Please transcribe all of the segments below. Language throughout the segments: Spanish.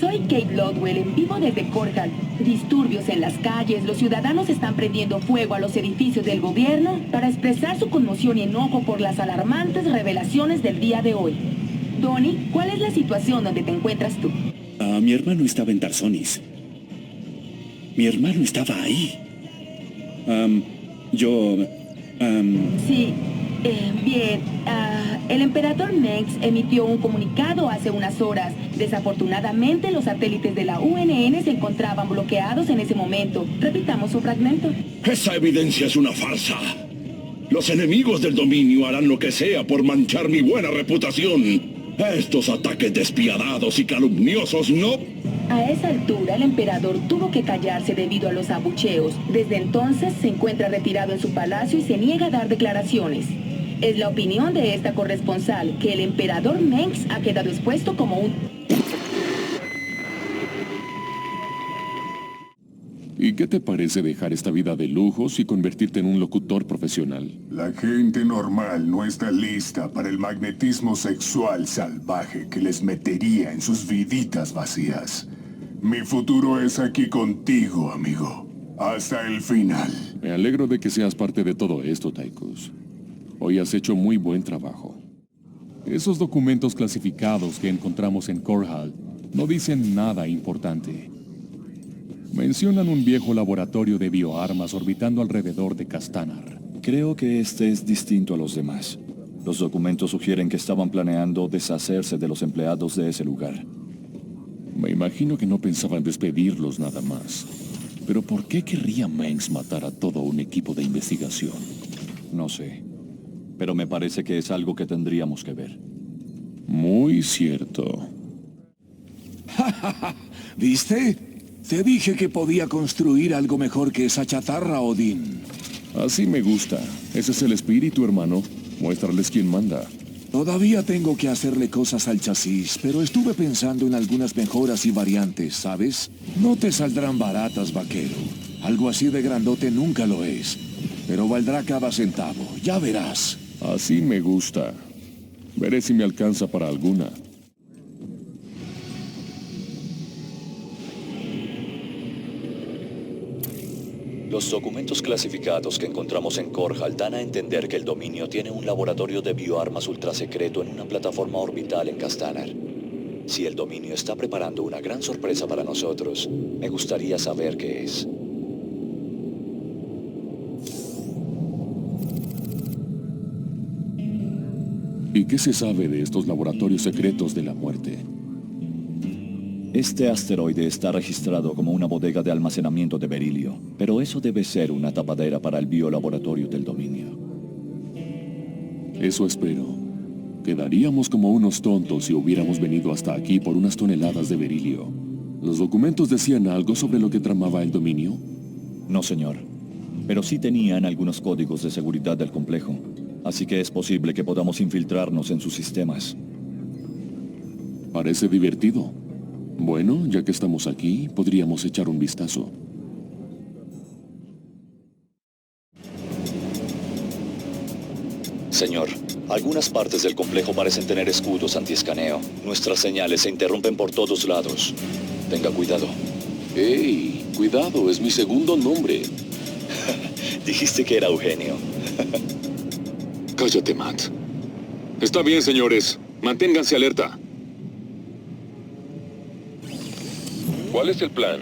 Soy Kate Lodwell, en vivo desde Cornwall. Disturbios en las calles, los ciudadanos están prendiendo fuego a los edificios del gobierno para expresar su conmoción y enojo por las alarmantes revelaciones del día de hoy. Donnie, ¿cuál es la situación donde te encuentras tú? Mi hermano estaba en Tarsonis. Mi hermano estaba ahí. Sí, bien. El emperador Mengs emitió un comunicado hace unas horas. Desafortunadamente, los satélites de la UNN se encontraban bloqueados en ese momento. Repitamos su fragmento. Esa evidencia es una farsa. Los enemigos del dominio harán lo que sea por manchar mi buena reputación. Estos ataques despiadados y calumniosos no... A esa altura, el emperador tuvo que callarse debido a los abucheos. Desde entonces, se encuentra retirado en su palacio y se niega a dar declaraciones. Es la opinión de esta corresponsal que el emperador Mengs ha quedado expuesto como un... ¿Y qué te parece dejar esta vida de lujos y convertirte en un locutor profesional? La gente normal no está lista para el magnetismo sexual salvaje que les metería en sus viditas vacías. Mi futuro es aquí contigo, amigo. Hasta el final. Me alegro de que seas parte de todo esto, Tychus. Hoy has hecho muy buen trabajo. Esos documentos clasificados que encontramos en Cornwall no dicen nada importante. Mencionan un viejo laboratorio de bioarmas orbitando alrededor de Castanar. Creo que este es distinto a los demás. Los documentos sugieren que estaban planeando deshacerse de los empleados de ese lugar. Me imagino que no pensaban despedirlos nada más. Pero ¿por qué querría Mengs matar a todo un equipo de investigación? No sé. Pero me parece que es algo que tendríamos que ver. Muy cierto. ¿Viste? Te dije que podía construir algo mejor que esa chatarra, Odín. Así me gusta. Ese es el espíritu, hermano. Muéstrales quién manda. Todavía tengo que hacerle cosas al chasis, pero estuve pensando en algunas mejoras y variantes, ¿sabes? No te saldrán baratas, vaquero. Algo así de grandote nunca lo es. Pero valdrá cada centavo, ya verás. Así me gusta. Veré si me alcanza para alguna. Los documentos clasificados que encontramos en Cornwall dan a entender que el dominio tiene un laboratorio de bioarmas ultrasecreto en una plataforma orbital en Castanar. Si el dominio está preparando una gran sorpresa para nosotros, me gustaría saber qué es. ¿Y qué se sabe de estos laboratorios secretos de la muerte? Este asteroide está registrado como una bodega de almacenamiento de berilio, pero eso debe ser una tapadera para el biolaboratorio del dominio. Eso espero. Quedaríamos como unos tontos si hubiéramos venido hasta aquí por unas toneladas de berilio. ¿Los documentos decían algo sobre lo que tramaba el dominio? No, señor. Pero sí tenían algunos códigos de seguridad del complejo, así que es posible que podamos infiltrarnos en sus sistemas. Parece divertido. Bueno, ya que estamos aquí, podríamos echar un vistazo. Señor, algunas partes del complejo parecen tener escudos antiescaneo. Nuestras señales se interrumpen por todos lados. Tenga cuidado. ¡Ey! Cuidado, es mi segundo nombre. Dijiste que era Eugenio. Cállate, Matt. Está bien, señores. Manténganse alerta. ¿Cuál es el plan?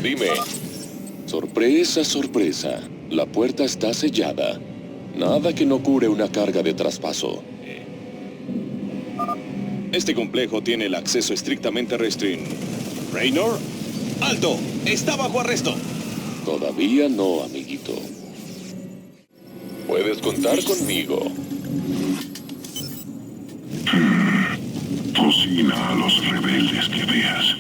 Dime. Sorpresa, sorpresa. La puerta está sellada. Nada que no cure una carga de traspaso. Este complejo tiene el acceso estrictamente restringido. Raynor, ¡alto! ¡Está bajo arresto! Todavía no, amiguito. Puedes contar conmigo. Tocina a los rebeldes que veas.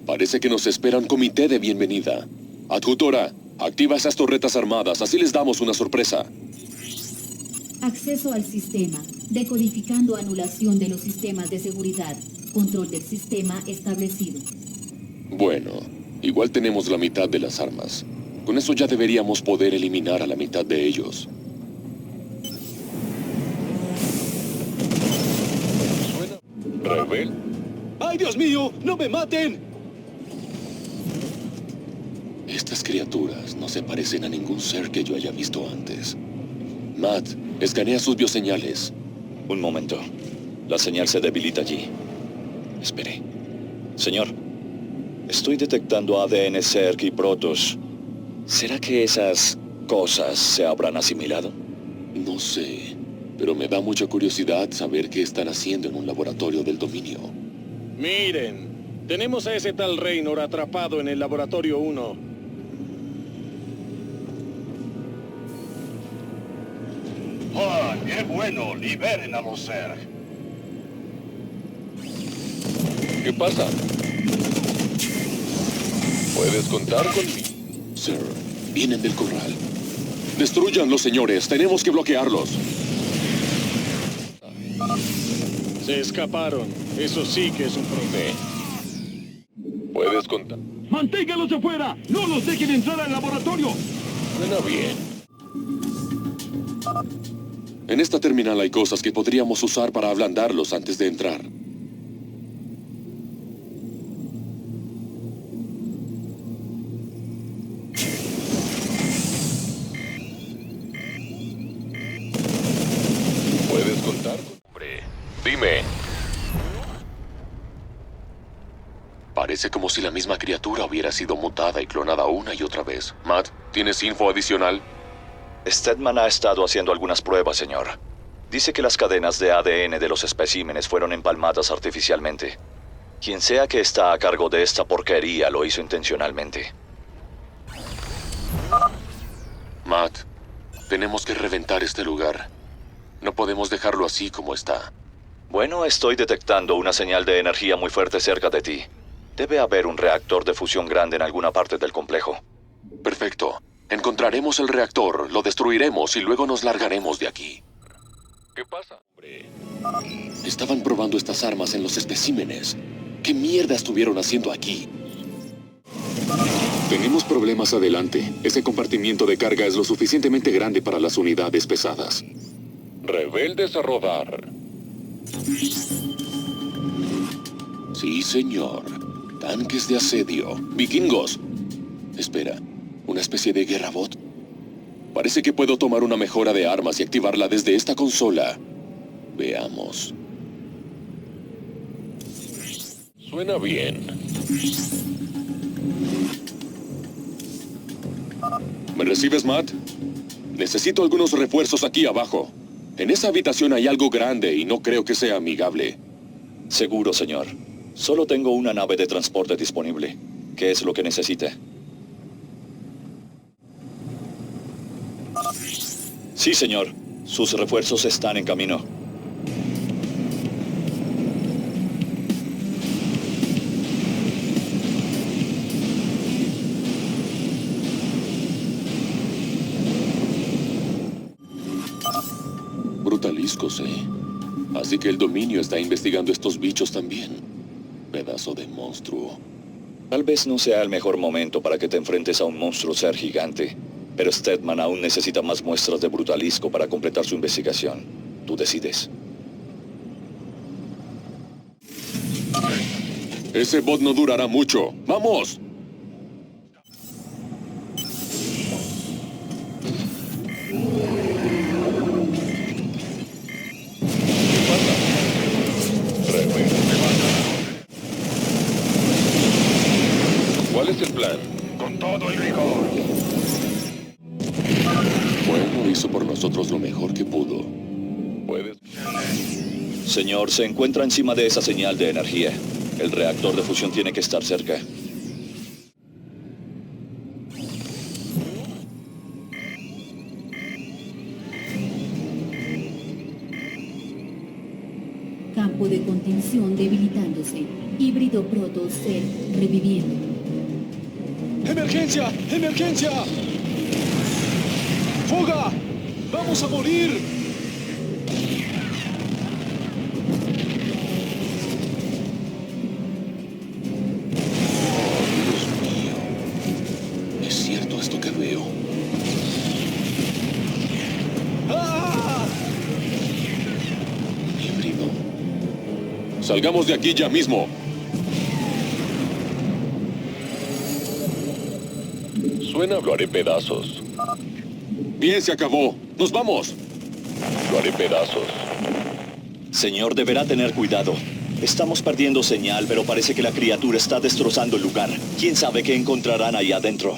Parece que nos espera un comité de bienvenida. Adjutora, activa esas torretas armadas, así les damos una sorpresa. Acceso al sistema. Decodificando anulación de los sistemas de seguridad. Control del sistema establecido. Bueno, igual tenemos la mitad de las armas. Con eso ya deberíamos poder eliminar a la mitad de ellos. ¿Suena? ¿Rebel? ¡Ay, Dios mío! ¡No me maten! Estas criaturas no se parecen a ningún ser que yo haya visto antes. Matt, escanea sus bioseñales. Un momento. La señal se debilita allí. Espere. Señor, estoy detectando ADN Zerg y Protoss. ¿Será que esas cosas se habrán asimilado? No sé, pero me da mucha curiosidad saber qué están haciendo en un laboratorio del dominio. Miren, tenemos a ese tal Raynor atrapado en el laboratorio 1. ¡Ah, qué bueno! ¡Liberen a los Zerg! ¿Qué pasa? Puedes contar conmigo. Sir, vienen del corral. Destruyanlos, señores. Tenemos que bloquearlos. Se escaparon. Eso sí que es un problema. Puedes contar. ¡Manténgalos afuera! ¡No los dejen entrar al laboratorio! Suena bien. En esta terminal hay cosas que podríamos usar para ablandarlos antes de entrar. Puedes contar. Hombre, dime. Parece como si la misma criatura hubiera sido mutada y clonada una y otra vez. Matt, ¿tienes info adicional? Stedman ha estado haciendo algunas pruebas, señor. Dice que las cadenas de ADN de los especímenes fueron empalmadas artificialmente. Quien sea que está a cargo de esta porquería lo hizo intencionalmente. Matt, tenemos que reventar este lugar. No podemos dejarlo así como está. Bueno, estoy detectando una señal de energía muy fuerte cerca de ti. Debe haber un reactor de fusión grande en alguna parte del complejo. Perfecto. Encontraremos el reactor, lo destruiremos y luego nos largaremos de aquí. ¿Qué pasa? Hombre. Estaban probando estas armas en los especímenes. ¿Qué mierda estuvieron haciendo aquí? Tenemos problemas adelante. Ese compartimiento de carga es lo suficientemente grande para las unidades pesadas. Rebeldes a rodar. Sí, señor. Tanques de asedio. Vikingos. Espera, ¿una especie de guerra bot? Parece que puedo tomar una mejora de armas y activarla desde esta consola. Veamos. Suena bien. ¿Me recibes, Matt? Necesito algunos refuerzos aquí abajo. En esa habitación hay algo grande y no creo que sea amigable. Seguro, señor. Solo tengo una nave de transporte disponible. ¿Qué es lo que necesita? Sí, señor. Sus refuerzos están en camino. Brutaliscos, ¿eh? Así que el dominio está investigando estos bichos también. Pedazo de monstruo. Tal vez no sea el mejor momento para que te enfrentes a un monstruo ser gigante, pero Stedman aún necesita más muestras de Brutalisco para completar su investigación. Tú decides. Ese bot no durará mucho. ¡Vamos! ¿Cuál es el plan? Con todo el rigor. Bueno, hizo por nosotros lo mejor que pudo. Puedes. Señor, se encuentra encima de esa señal de energía. El reactor de fusión tiene que estar cerca. Campo de contención debilitándose. Híbrido Protoss-Zerg reviviendo. ¡Emergencia! ¡Emergencia! ¡Fuga! ¡Vamos a morir! Dios mío. ¿Es cierto esto que veo? ¡Ah! Híbrido. Salgamos de aquí ya mismo. Suena, lo haré pedazos. Bien, se acabó. ¡Nos vamos! Lo haré pedazos. Señor, deberá tener cuidado. Estamos perdiendo señal, pero parece que la criatura está destrozando el lugar. ¿Quién sabe qué encontrarán ahí adentro?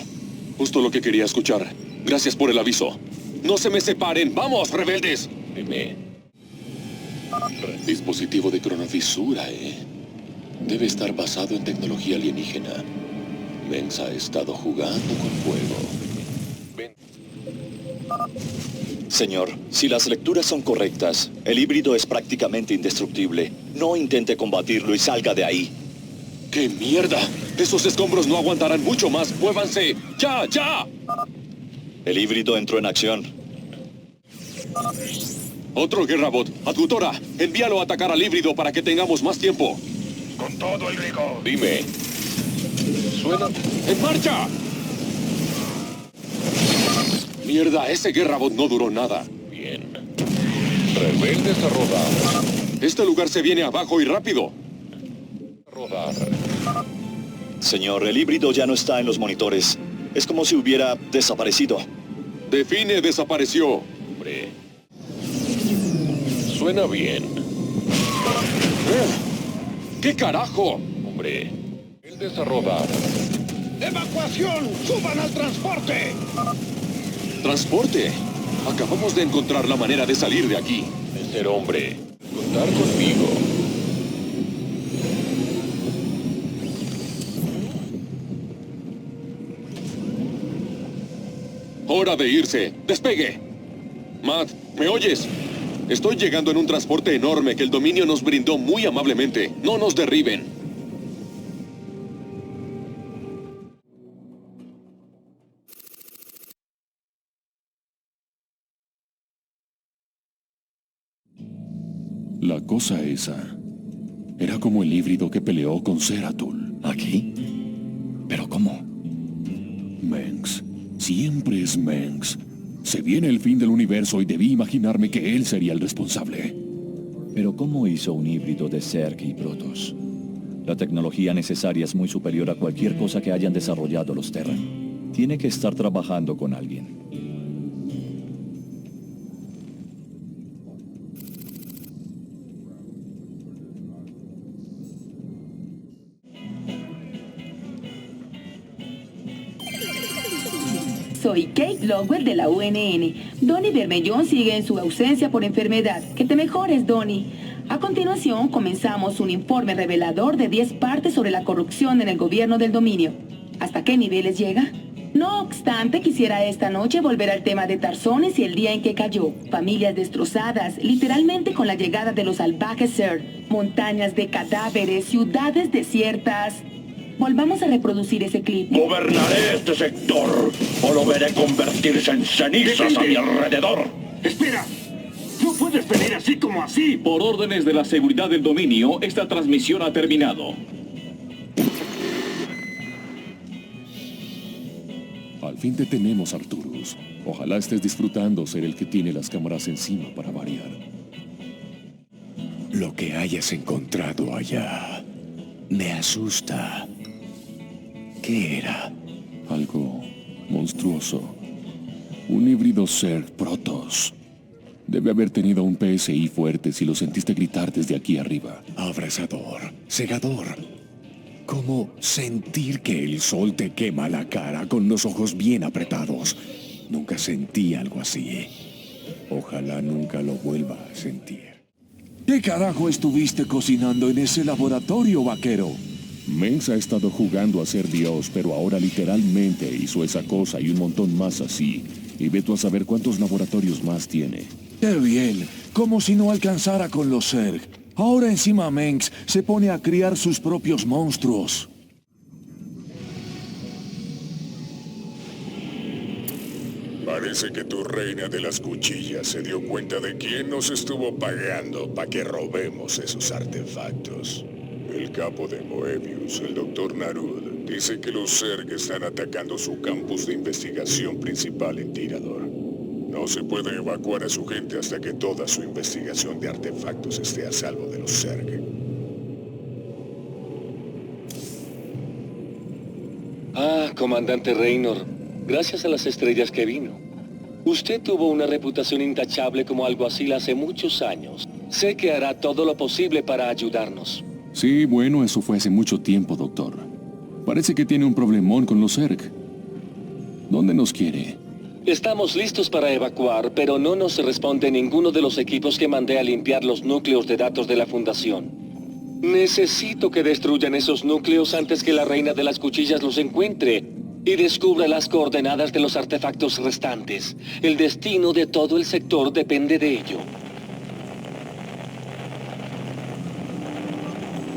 Justo lo que quería escuchar. Gracias por el aviso. ¡No se me separen! ¡Vamos, rebeldes! Dime. Dispositivo de cronofisura, ¿eh? Debe estar basado en tecnología alienígena. Mengs ha estado jugando con fuego. Ven. Señor, si las lecturas son correctas, el híbrido es prácticamente indestructible. No intente combatirlo y salga de ahí. ¡Qué mierda! Esos escombros no aguantarán mucho más. ¡Muévanse! ¡Ya, ya! El híbrido entró en acción. Otro guerrabot. Adjutora, envíalo a atacar al híbrido para que tengamos más tiempo. Con todo el rigor. Dime. Suena... ¡En marcha! Mierda, ese guerrabot no duró nada. Bien. Rebeldes a rodar. Este lugar se viene abajo y rápido. Rodar. Señor, el híbrido ya no está en los monitores. Es como si hubiera desaparecido. Define desapareció. Hombre. Suena bien. ¿Qué carajo? Hombre. Rebeldes a rodar. ¡Evacuación! ¡Suban al transporte! ¿Transporte? Acabamos de encontrar la manera de salir de aquí. Ser hombre. Contar conmigo. Hora de irse. ¡Despegue! Matt, ¿me oyes? Estoy llegando en un transporte enorme que el dominio nos brindó muy amablemente. No nos derriben. La cosa esa era como el híbrido que peleó con Zeratul. ¿Aquí? ¿Pero cómo? Mengs. Siempre es Mengs. Se viene el fin del universo y debí imaginarme que él sería el responsable. ¿Pero cómo hizo un híbrido de Zerg y Protoss? La tecnología necesaria es muy superior a cualquier cosa que hayan desarrollado los Terran. Tiene que estar trabajando con alguien. Soy Kate Lowell de la UNN. Donnie Bermellón sigue en su ausencia por enfermedad. Que te mejores, Donnie. A continuación, comenzamos un informe revelador de 10 partes sobre la corrupción en el gobierno del dominio. ¿Hasta qué niveles llega? No obstante, quisiera esta noche volver al tema de Tarzones y el día en que cayó. Familias destrozadas, literalmente con la llegada de los salvajes Zerg. Montañas de cadáveres, ciudades desiertas. Volvamos a reproducir ese clip. Gobernaré este sector o lo veré convertirse en cenizas a mi alrededor. ¡Espera! ¡No puedes venir así como así! Por órdenes de la seguridad del dominio, esta transmisión ha terminado. Al fin te tenemos, Arturus. Ojalá estés disfrutando ser el que tiene las cámaras encima para variar. Lo que hayas encontrado allá me asusta. ¿Qué era? Algo monstruoso. Un híbrido Zerg Protoss. Debe haber tenido un PSI fuerte si lo sentiste gritar desde aquí arriba. Abrasador, cegador. ¿Cómo sentir que el sol te quema la cara con los ojos bien apretados? Nunca sentí algo así. Ojalá nunca lo vuelva a sentir. ¿Qué carajo estuviste cocinando en ese laboratorio, vaquero? Mengs ha estado jugando a ser Dios, pero ahora literalmente hizo esa cosa y un montón más así. Y ve tú a saber cuántos laboratorios más tiene. ¡Qué bien! Como si no alcanzara con los Zerg. Ahora encima Mengs se pone a criar sus propios monstruos. Parece que tu reina de las cuchillas se dio cuenta de quién nos estuvo pagando para que robemos esos artefactos. El capo de Moebius, el Dr. Narud, dice que los Zerg están atacando su campus de investigación principal en Tirador. No se puede evacuar a su gente hasta que toda su investigación de artefactos esté a salvo de los Zerg. Ah, comandante Raynor. gracias a las estrellas que vino. Usted tuvo una reputación intachable como alguacil hace muchos años. Sé que hará todo lo posible para ayudarnos. Sí, bueno, eso fue hace mucho tiempo, doctor. Parece que tiene un problemón con los Zerg. ¿Dónde nos quiere? Estamos listos para evacuar, pero no nos responde ninguno de los equipos que mandé a limpiar los núcleos de datos de la Fundación. Necesito que destruyan esos núcleos antes que la Reina de las Cuchillas los encuentre y descubra las coordenadas de los artefactos restantes. El destino de todo el sector depende de ello.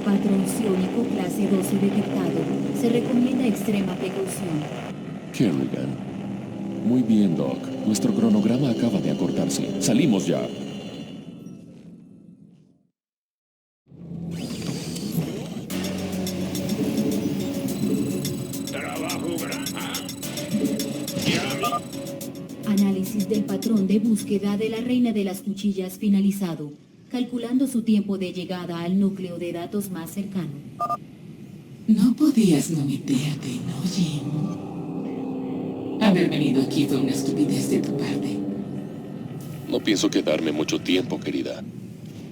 Patrón psiónico clase 12 detectado. Se recomienda extrema precaución. Kerrigan. Muy bien, Doc. Nuestro cronograma acaba de acortarse. Salimos ya. Análisis del patrón de búsqueda de la Reina de las Cuchillas finalizado, calculando su tiempo de llegada al núcleo de datos más cercano. No podías no meterte, ¿no, Jim? Haber venido aquí fue una estupidez de tu parte. No pienso quedarme mucho tiempo, querida.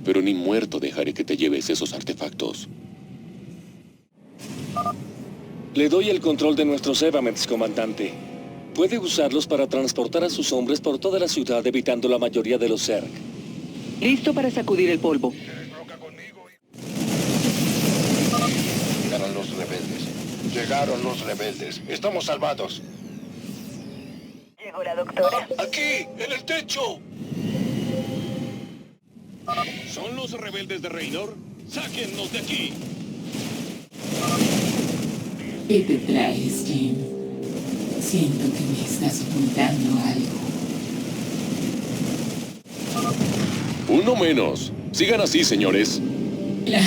Pero ni muerto dejaré que te lleves esos artefactos. Le doy el control de nuestros Evamets, comandante. Puede usarlos para transportar a sus hombres por toda la ciudad, evitando la mayoría de los Zerg. Listo para sacudir el polvo. Llegaron los rebeldes. Llegaron los rebeldes. Estamos salvados. Llegó la doctora. ¡Aquí! ¡En el techo! ¿Son los rebeldes de Raynor? ¡Sáquennos de aquí! ¿Qué te traes, Jim? Siento que me estás ocultando algo. Uno menos. Sigan así, señores. Claro.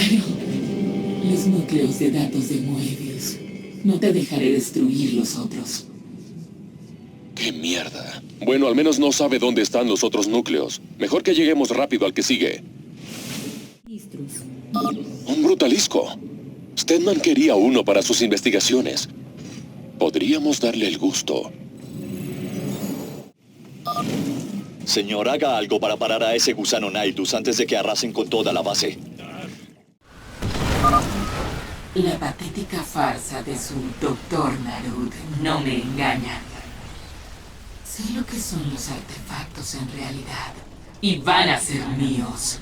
Los núcleos de datos de Moebius. No te dejaré destruir los otros. ¡Qué mierda! Bueno, al menos no sabe dónde están los otros núcleos. Mejor que lleguemos rápido al que sigue. Un brutalisco. Stedman quería uno para sus investigaciones. Podríamos darle el gusto. Señor, haga algo para parar a ese gusano Naidus antes de que arrasen con toda la base. La patética farsa de su Dr. Narud no me engaña. Sé lo que son los artefactos en realidad. Y van a ser míos.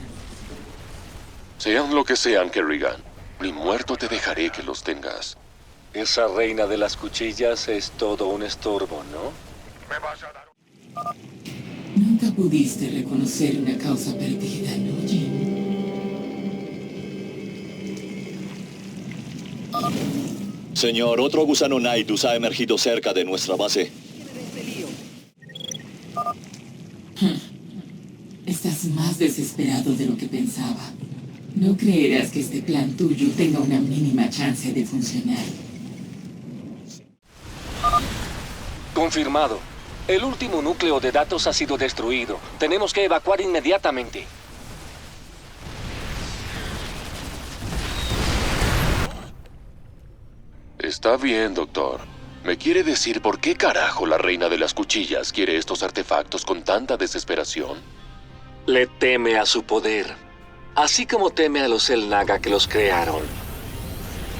Sean lo que sean, Kerrigan. Ni muerto te dejaré que los tengas. Esa Reina de las Cuchillas es todo un estorbo, ¿no? Nunca pudiste reconocer una causa perdida, ¿no, Jim? Señor, otro gusano Naidus ha emergido cerca de nuestra base. Estás más desesperado de lo que pensaba. No creerás que este plan tuyo tenga una mínima chance de funcionar. Confirmado. El último núcleo de datos ha sido destruido. Tenemos que evacuar inmediatamente. Está bien, doctor. ¿Me quiere decir por qué carajo la Reina de las Cuchillas quiere estos artefactos con tanta desesperación? Le teme a su poder, así como teme a los El Naga que los crearon.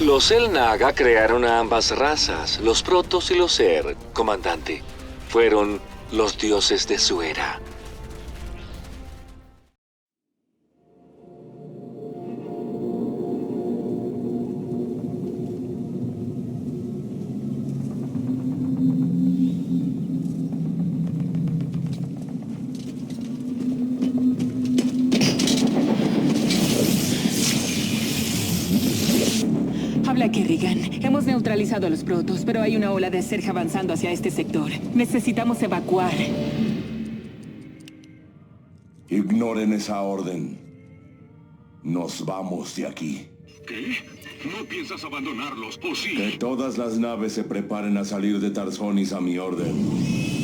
Los El Naga crearon a ambas razas, los Protoss y los Zerg, comandante. Fueron los dioses de su era. Habla Kerrigan. Hemos neutralizado a los protos, pero hay una ola de Zerg avanzando hacia este sector. Necesitamos evacuar. Ignoren esa orden. Nos vamos de aquí. ¿Qué? ¿No piensas abandonarlos, o sí? Que todas las naves se preparen a salir de Tarsonis a mi orden.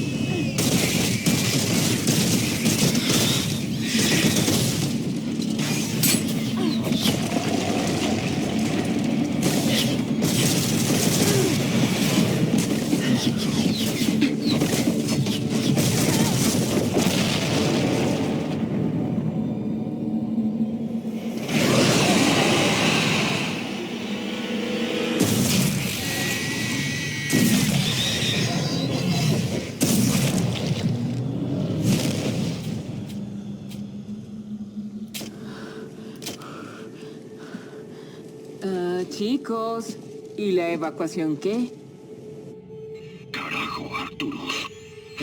Chicos, ¿y la evacuación qué? Carajo, Arturus.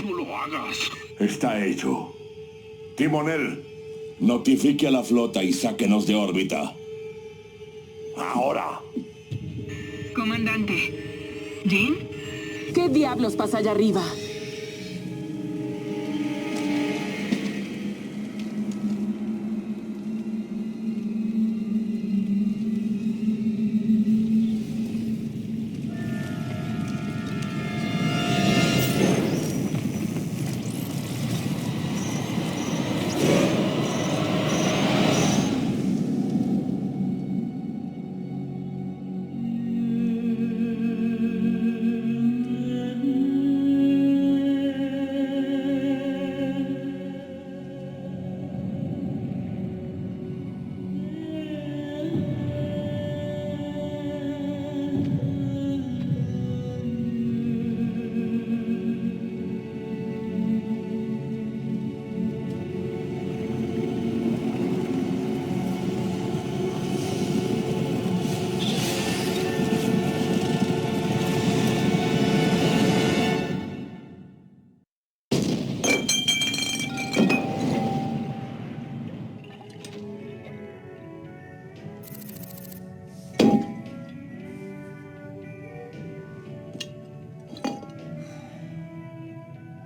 No lo hagas. Está hecho. Timonel, notifique a la flota y sáquenos de órbita. Ahora. Comandante. ¿Jean? ¿Qué diablos pasa allá arriba?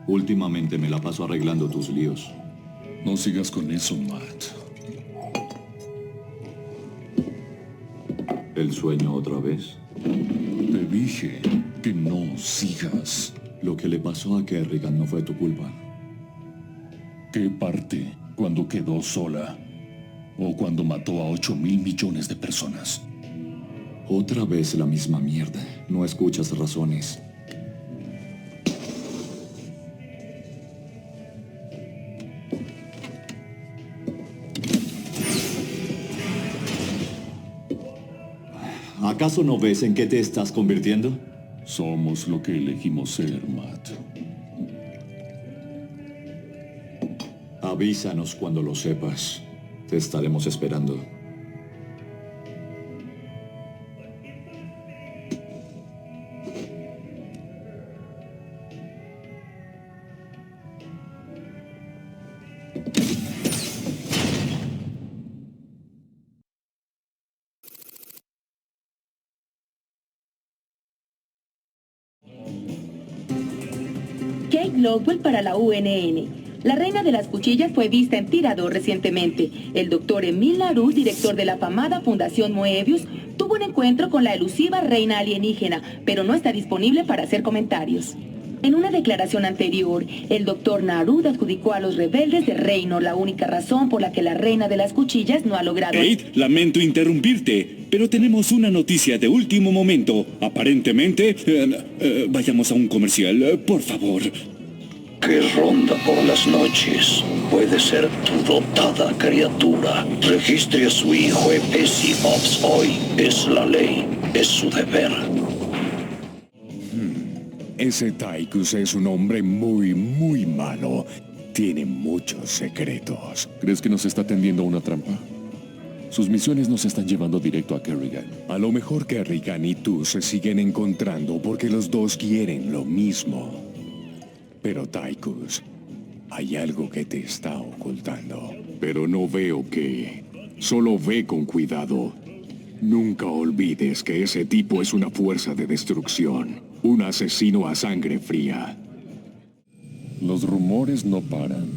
Últimamente me la paso arreglando tus líos. No sigas con eso, Matt. ¿El sueño otra vez? Te dije que no sigas. Lo que le pasó a Kerrigan no fue tu culpa. ¿Qué parte? ¿Cuando quedó sola? ¿O cuando mató a 8.000 millones de personas? Otra vez la misma mierda. No escuchas razones. ¿Acaso no ves en qué te estás convirtiendo? Somos lo que elegimos ser, Matt. Avísanos cuando lo sepas. Te estaremos esperando. Kate Lockwell para la UNN. La reina de las cuchillas fue vista en Tirador recientemente. El doctor Emil Larue, director de la afamada Fundación Moebius, tuvo un encuentro con la elusiva reina alienígena, pero no está disponible para hacer comentarios. En una declaración anterior, el doctor Narud adjudicó a los rebeldes de Reynor la única razón por la que la reina de las cuchillas no ha logrado... Kate, lamento interrumpirte, pero tenemos una noticia de último momento. Aparentemente, vayamos a un comercial, por favor. Que ronda por las noches. Puede ser tu dotada criatura. Registre a su hijo Epesi Ops hoy. Es la ley. Es su deber. Ese Tychus es un hombre muy malo. Tiene muchos secretos. ¿Crees que nos está tendiendo una trampa? Sus misiones nos están llevando directo a Kerrigan. A lo mejor Kerrigan y tú se siguen encontrando porque los dos quieren lo mismo. Pero Tychus, hay algo que te está ocultando. Pero no veo qué. Solo ve con cuidado. Nunca olvides que ese tipo es una fuerza de destrucción. Un asesino a sangre fría. Los rumores no paran.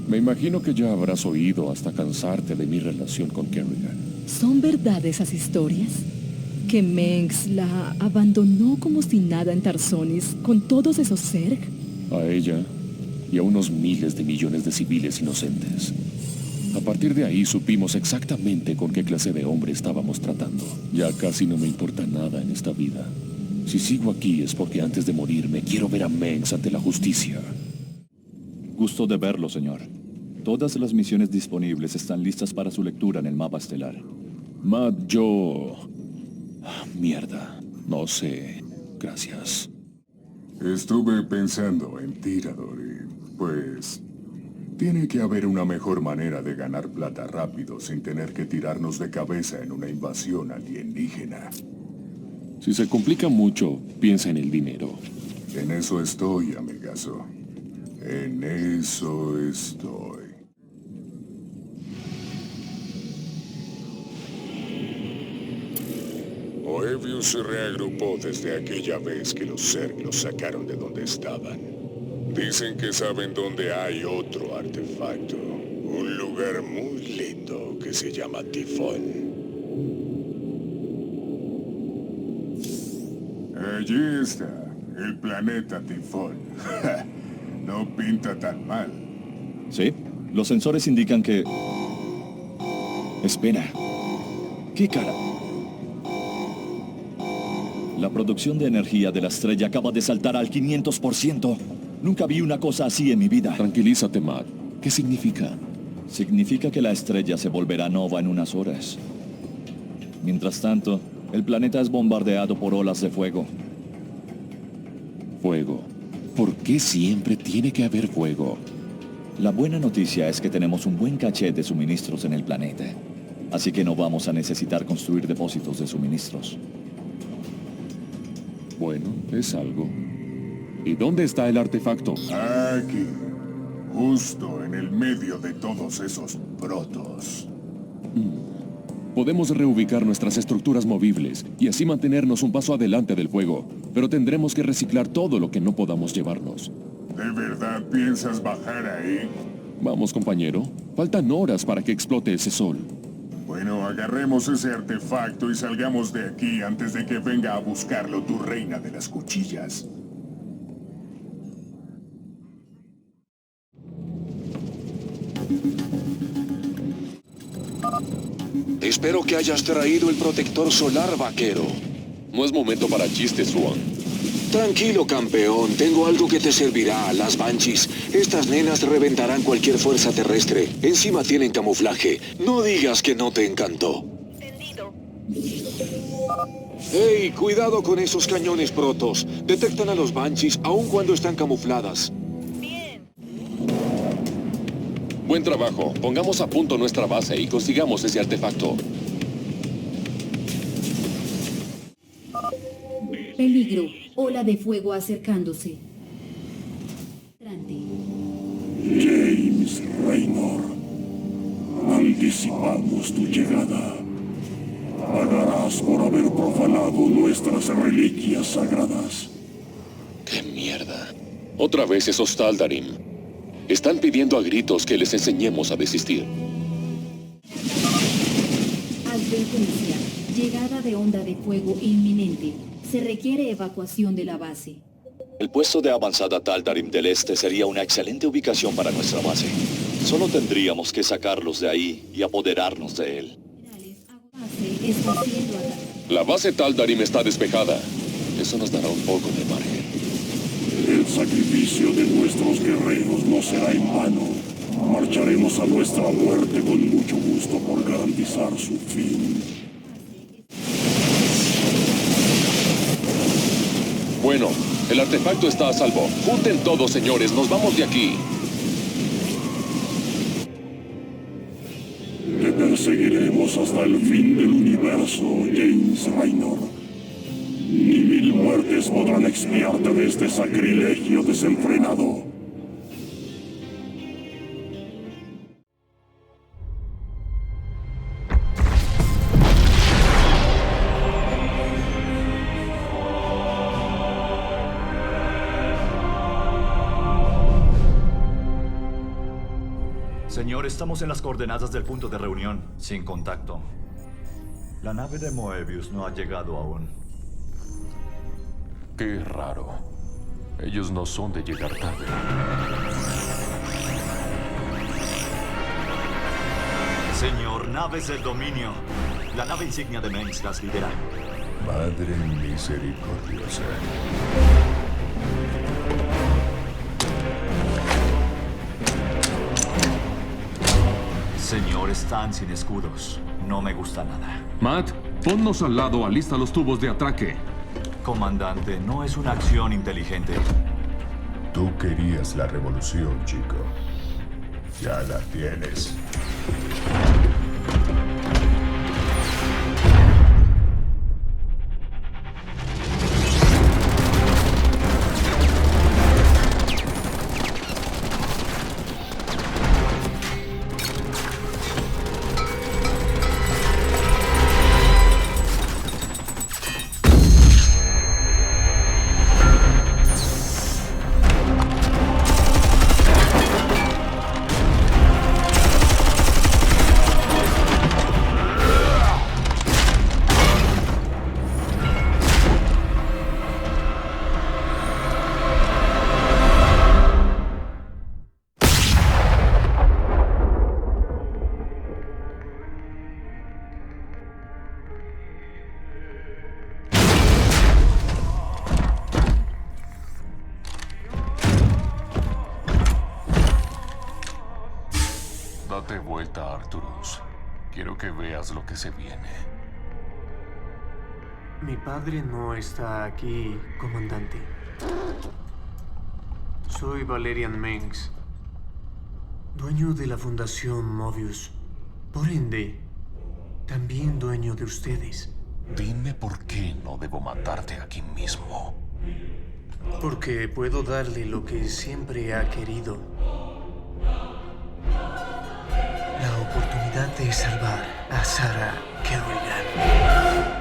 Me imagino que ya habrás oído hasta cansarte de mi relación con Kerrigan. ¿Son verdad esas historias? ¿Que Mengs la abandonó como si nada en Tarsonis con todos esos Zerg? A ella y a unos miles de millones de civiles inocentes. A partir de ahí supimos exactamente con qué clase de hombre estábamos tratando. Ya casi no me importa nada en esta vida. Si sigo aquí es porque antes de morirme quiero ver a Mengs ante la justicia. Gusto de verlo, señor. Todas las misiones disponibles están listas para su lectura en el mapa estelar. Matt, yo... Mierda. No sé. Gracias. Estuve pensando en Tirador y, pues... Tiene que haber una mejor manera de ganar plata rápido sin tener que tirarnos de cabeza en una invasión alienígena. Si se complica mucho, piensa en el dinero. En eso estoy, amigazo. En eso estoy. Moebius se reagrupó desde aquella vez que los Zerg los sacaron de donde estaban. Dicen que saben dónde hay otro artefacto. Un lugar muy lindo que se llama Tifón. Allí está, el planeta Tifón. No pinta tan mal. Sí, los sensores indican que... Espera. ¿Qué cara? La producción de energía de la estrella acaba de saltar al 500%. Nunca vi una cosa así en mi vida. Tranquilízate, Matt. ¿Qué significa? Significa que la estrella se volverá nova en unas horas. Mientras tanto, el planeta es bombardeado por olas de fuego. Fuego. ¿Por qué siempre tiene que haber fuego? La buena noticia es que tenemos un buen caché de suministros en el planeta. Así que no vamos a necesitar construir depósitos de suministros. Bueno, es algo. ¿Y dónde está el artefacto? Aquí. Justo en el medio de todos esos protos. Podemos reubicar nuestras estructuras movibles y así mantenernos un paso adelante del fuego. Pero tendremos que reciclar todo lo que no podamos llevarnos. ¿De verdad piensas bajar ahí? Vamos, compañero. Faltan horas para que explote ese sol. Bueno, agarremos ese artefacto y salgamos de aquí antes de que venga a buscarlo tu reina de las cuchillas. Espero que hayas traído el protector solar, vaquero. No es momento para chistes, Swan. Tranquilo, campeón. Tengo algo que te servirá. Las Banshees. Estas nenas reventarán cualquier fuerza terrestre. Encima tienen camuflaje. No digas que no te encantó. Entendido. ¡Hey! Cuidado con esos cañones protos. Detectan a los Banshees aun cuando están camufladas. Bien. Buen trabajo. Pongamos a punto nuestra base y consigamos ese artefacto. Peligro. Ola de fuego acercándose. James Raynor, anticipamos tu llegada. Pagarás por haber profanado nuestras reliquias sagradas. ¡Qué mierda! Otra vez esos Taldarim. Están pidiendo a gritos que les enseñemos a desistir. Advertencia. Llegada de onda de fuego inminente. Se requiere evacuación de la base. El puesto de avanzada Taldarim del Este sería una excelente ubicación para nuestra base. Solo tendríamos que sacarlos de ahí y apoderarnos de él. Base está siendo atacada. La base Taldarim está despejada. Eso nos dará un poco de margen. El sacrificio de nuestros guerreros no será en vano. Marcharemos a nuestra muerte con mucho gusto por garantizar su fin. Bueno, el artefacto está a salvo. Junten todos, señores. Nos vamos de aquí. Te perseguiremos hasta el fin del universo, James Raynor. Ni 1000 muertes podrán expiarte de este sacrilegio desenfrenado. Señor, estamos en las coordenadas del punto de reunión. Sin contacto. La nave de Moebius no ha llegado aún. Qué raro. Ellos no son de llegar tarde. Señor, naves del dominio. La nave insignia de Mengsk las lidera. Madre misericordiosa. Señor, están sin escudos. No me gusta nada. Matt, ponnos al lado, alista los tubos de atraque. Comandante, no es una acción inteligente. Tú querías la revolución, chico. Ya la tienes. Date vuelta, Arturus. Quiero que veas lo que se viene. Mi padre no está aquí, comandante. Soy Valerian Mengsk, dueño de la Fundación Mobius. Por ende, también dueño de ustedes. Dime por qué no debo matarte aquí mismo. Porque puedo darle lo que siempre ha querido. La oportunidad de salvar a Sarah Kerrigan.